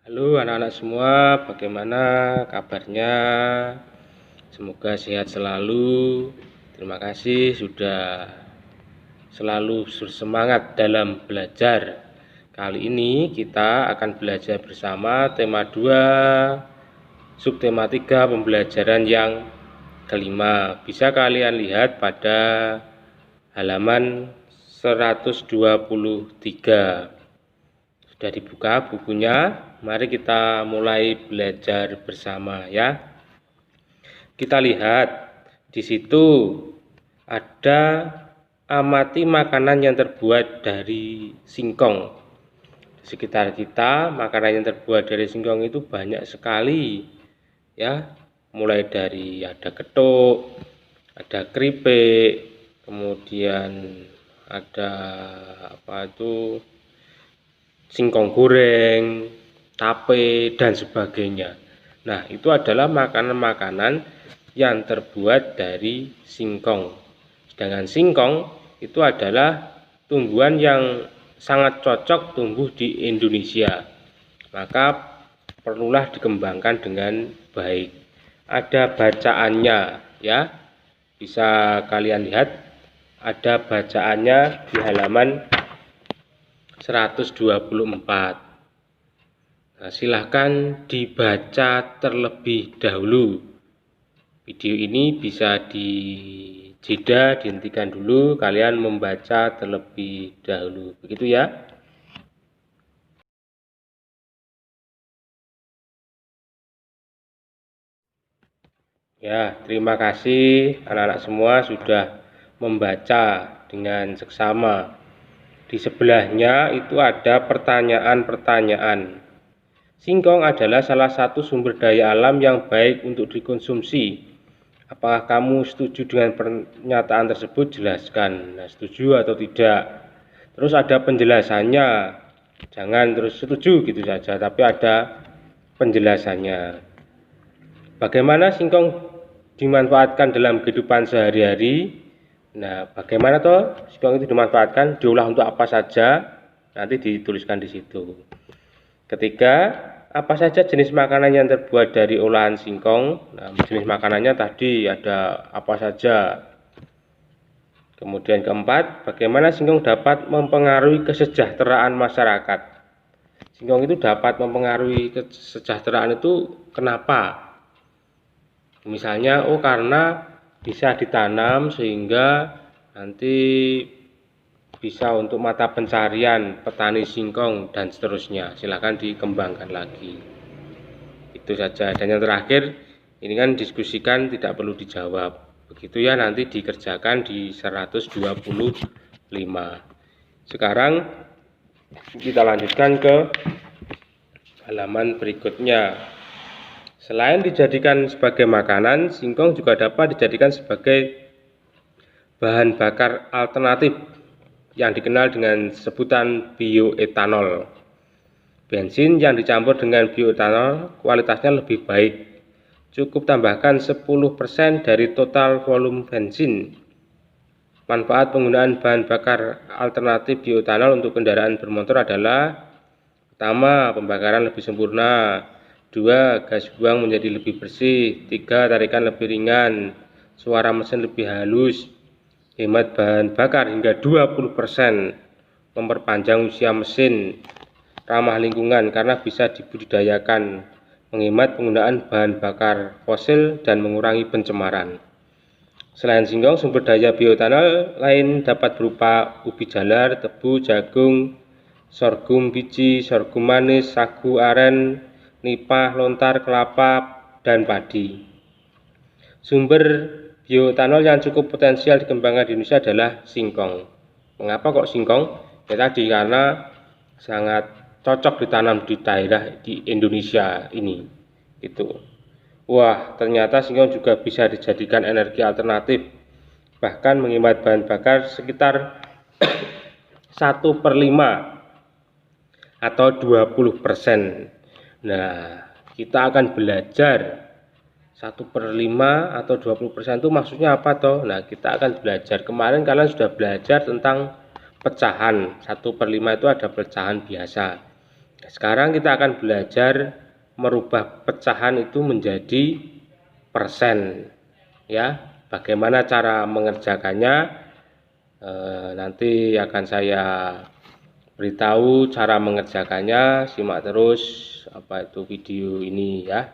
Halo anak-anak semua, bagaimana kabarnya? Semoga sehat selalu. Terima kasih sudah selalu bersemangat dalam belajar. Kali ini kita akan belajar bersama tema 2, subtema 3, pembelajaran yang kelima. Bisa kalian lihat pada halaman 123. Sudah dibuka bukunya, mari kita mulai belajar bersama ya. Kita lihat di situ ada amati makanan yang terbuat dari singkong. Di sekitar kita makanan yang terbuat dari singkong itu banyak sekali ya. Mulai dari ada getuk, ada keripik, kemudian ada singkong goreng, tape, dan sebagainya. Nah, itu adalah makanan-makanan yang terbuat dari singkong. Sedangkan singkong itu adalah tumbuhan yang sangat cocok tumbuh di Indonesia. Maka perlulah dikembangkan dengan baik. Ada bacaannya ya. Bisa kalian lihat ada bacaannya di halaman 124. Nah, silahkan dibaca terlebih dahulu. Video ini bisa dijeda, dihentikan dulu, kalian membaca terlebih dahulu. Begitu ya. Ya, terima kasih anak-anak semua sudah membaca dengan seksama. Di sebelahnya itu ada pertanyaan-pertanyaan. Singkong adalah salah satu sumber daya alam yang baik untuk dikonsumsi. Apakah kamu setuju dengan pernyataan tersebut? Jelaskan. Nah, setuju atau tidak. Terus ada penjelasannya. Jangan terus setuju gitu saja, tapi ada penjelasannya. Bagaimana singkong dimanfaatkan dalam kehidupan sehari-hari? Nah, bagaimana toh singkong itu dimanfaatkan, diolah untuk apa saja? Nanti dituliskan di situ. Ketiga, apa saja jenis makanan yang terbuat dari olahan singkong? Nah, jenis makanannya tadi ada apa saja? Kemudian keempat, bagaimana singkong dapat mempengaruhi kesejahteraan masyarakat? Singkong itu dapat mempengaruhi kesejahteraan itu kenapa? Misalnya, karena bisa ditanam sehingga nanti bisa untuk mata pencarian petani singkong dan seterusnya. Silahkan dikembangkan lagi. Itu saja. Dan yang terakhir, ini kan diskusikan, tidak perlu dijawab. Begitu ya, nanti dikerjakan di 125. Sekarang kita lanjutkan ke halaman berikutnya. Selain dijadikan sebagai makanan, singkong juga dapat dijadikan sebagai bahan bakar alternatif yang dikenal dengan sebutan bioetanol. Bensin yang dicampur dengan bioetanol kualitasnya lebih baik. Cukup tambahkan 10% dari total volume bensin. Manfaat penggunaan bahan bakar alternatif bioetanol untuk kendaraan bermotor adalah: pertama, pembakaran lebih sempurna. 2, gas buang menjadi lebih bersih. 3, tarikan lebih ringan. Suara mesin lebih halus. Hemat bahan bakar hingga 20%. Memperpanjang usia mesin. Ramah lingkungan karena bisa dibudidayakan. Menghemat penggunaan bahan bakar fosil dan mengurangi pencemaran. Selain singkong, sumber daya bioetanol lain dapat berupa ubi jalar, tebu, jagung, sorghum biji, sorghum manis, sagu aren, nipah, lontar, kelapa, dan padi. Sumber bioetanol yang cukup potensial dikembangkan di Indonesia adalah singkong. Mengapa kok singkong? Ya tadi, karena sangat cocok ditanam di daerah di Indonesia ini. Itu. Wah, ternyata singkong juga bisa dijadikan energi alternatif. Bahkan menghemat bahan bakar sekitar 1/5 atau 20%. Nah, kita akan belajar 1/5 atau 20% itu maksudnya apa toh? Nah, kita akan belajar. Kemarin kalian sudah belajar tentang pecahan. 1/5 itu ada pecahan biasa. Sekarang kita akan belajar merubah pecahan itu menjadi persen, ya. Bagaimana cara mengerjakannya? Nanti akan saya beritahu cara mengerjakannya. Simak terus video ini ya.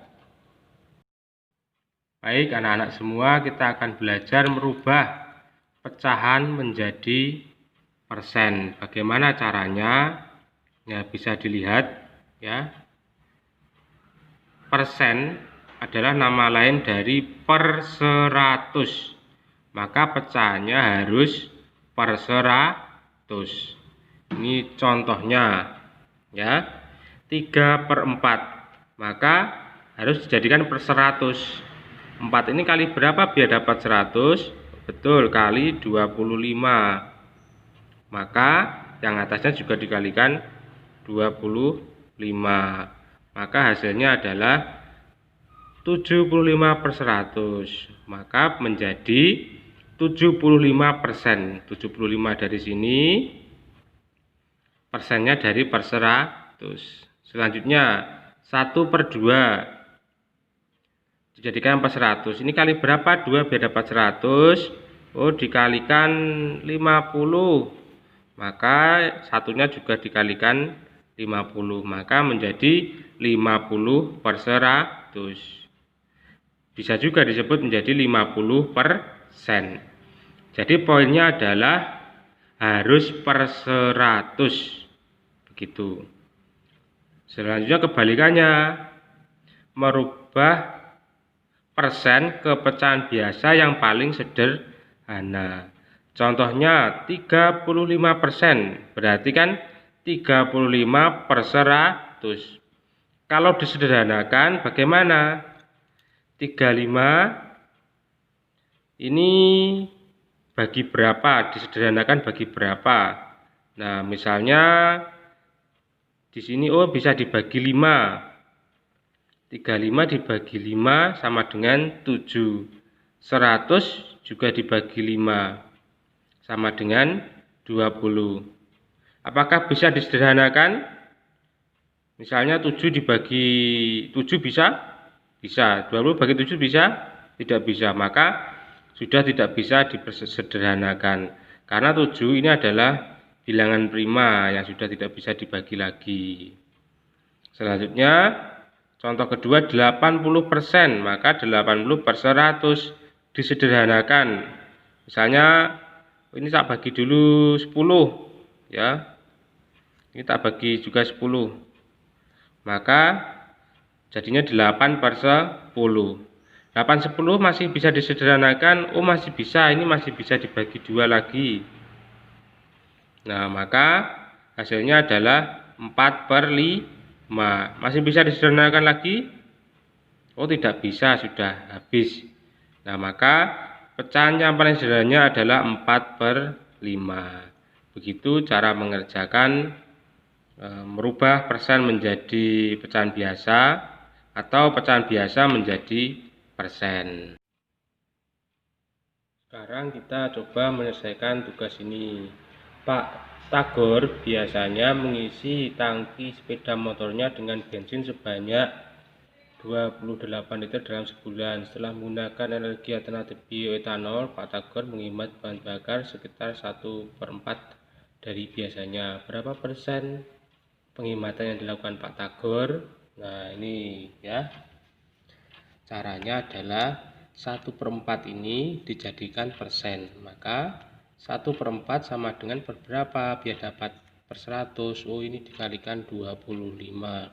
Baik anak-anak semua, kita akan belajar merubah pecahan menjadi persen. Bagaimana caranya? Ya, bisa dilihat ya. Persen adalah nama lain dari per 100. Maka pecahannya harus per 100. Ini contohnya ya. 3/4. Maka harus dijadikan per 100. 4 ini kali berapa biar dapat 100? Betul, kali 25. Maka yang atasnya juga dikalikan 25. Maka hasilnya adalah 75/100. Maka menjadi 75%. 75 dari sini, persennya dari per 100. Selanjutnya 1/2 dijadikan per 100. Ini kali berapa? 2 biar dapat 100. Oh, dikalikan 50. Maka satunya juga dikalikan 50. Maka menjadi 50/100. Bisa juga disebut menjadi 50%. Jadi poinnya adalah harus per 100. Begitu. Selanjutnya kebalikannya. Merubah persen ke pecahan biasa yang paling sederhana. Contohnya 35%. Berarti kan 35/100. Kalau disederhanakan bagaimana? 35 ini bagi berapa? Disederhanakan bagi berapa? Nah, misalnya di sini bisa dibagi 5. 35 dibagi 5 sama dengan 7. 100 juga dibagi 5 sama dengan 20. Apakah bisa disederhanakan? Misalnya 7 dibagi 7 bisa? Bisa. 20 bagi 7 bisa? Tidak bisa. Maka sudah tidak bisa disederhanakan. Karena 7 ini adalah bilangan prima yang sudah tidak bisa dibagi lagi. Selanjutnya contoh kedua 80%, maka 80/100 disederhanakan. Misalnya ini tak bagi dulu 10 ya. Ini tak bagi juga 10. Maka jadinya 8/10. 8/10 masih bisa disederhanakan. Oh, masih bisa, ini masih bisa dibagi 2 lagi. Nah, maka hasilnya adalah 4/5. Masih bisa disederhanakan lagi? Oh, tidak bisa, sudah habis. Nah, maka pecahan yang paling sederhananya adalah 4/5. Begitu cara mengerjakan merubah persen menjadi pecahan biasa atau pecahan biasa menjadi persen. Sekarang kita coba menyelesaikan tugas ini. Pak Tagor biasanya mengisi tangki sepeda motornya dengan bensin sebanyak 28 liter dalam sebulan. Setelah menggunakan energi alternatif bioetanol, Pak Tagor menghemat bahan bakar sekitar 1/4 dari biasanya. Berapa persen penghematan yang dilakukan Pak Tagor? Nah, ini ya. Caranya adalah 1/4 ini dijadikan persen. Maka 1/4 sama dengan berapa biar dapat per 100? Oh, ini dikalikan 25.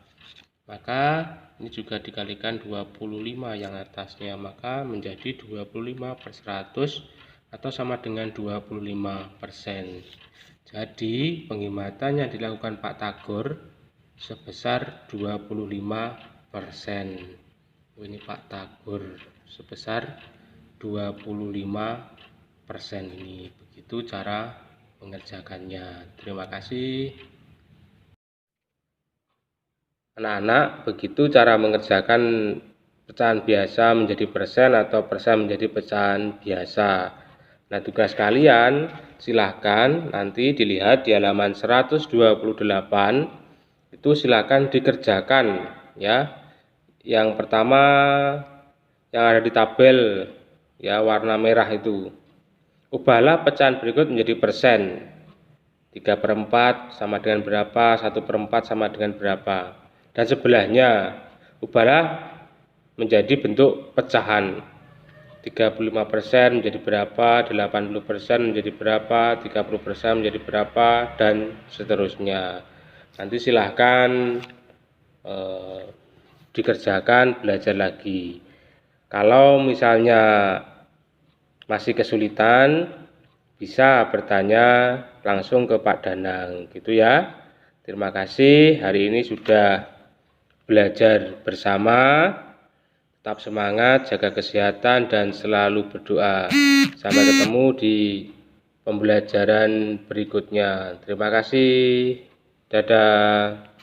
Maka ini juga dikalikan 25 yang atasnya. Maka menjadi 25/100 atau sama dengan 25%. Jadi penghematan yang dilakukan Pak Tagor sebesar 25%. Oh, ini Pak Tagor sebesar 25% ini. Begitu cara mengerjakannya. Terima kasih. Anak-anak, begitu cara mengerjakan pecahan biasa menjadi persen atau persen menjadi pecahan biasa. Nah, tugas kalian silahkan nanti dilihat di halaman 128. itu silakan dikerjakan ya. Yang pertama yang ada di tabel ya, warna merah itu. Ubahlah pecahan berikut menjadi persen. 3/4 sama dengan berapa, 1/4 sama dengan berapa, dan sebelahnya ubahlah menjadi bentuk pecahan. 35% menjadi berapa, 80% menjadi berapa, 30% menjadi berapa, dan seterusnya. Nanti silahkan dikerjakan, belajar lagi. Kalau misalnya masih kesulitan, bisa bertanya langsung ke Pak Danang gitu ya. Terima kasih, hari ini sudah belajar bersama. Tetap semangat, jaga kesehatan, dan selalu berdoa. Sampai ketemu di pembelajaran berikutnya. Terima kasih. Dadah.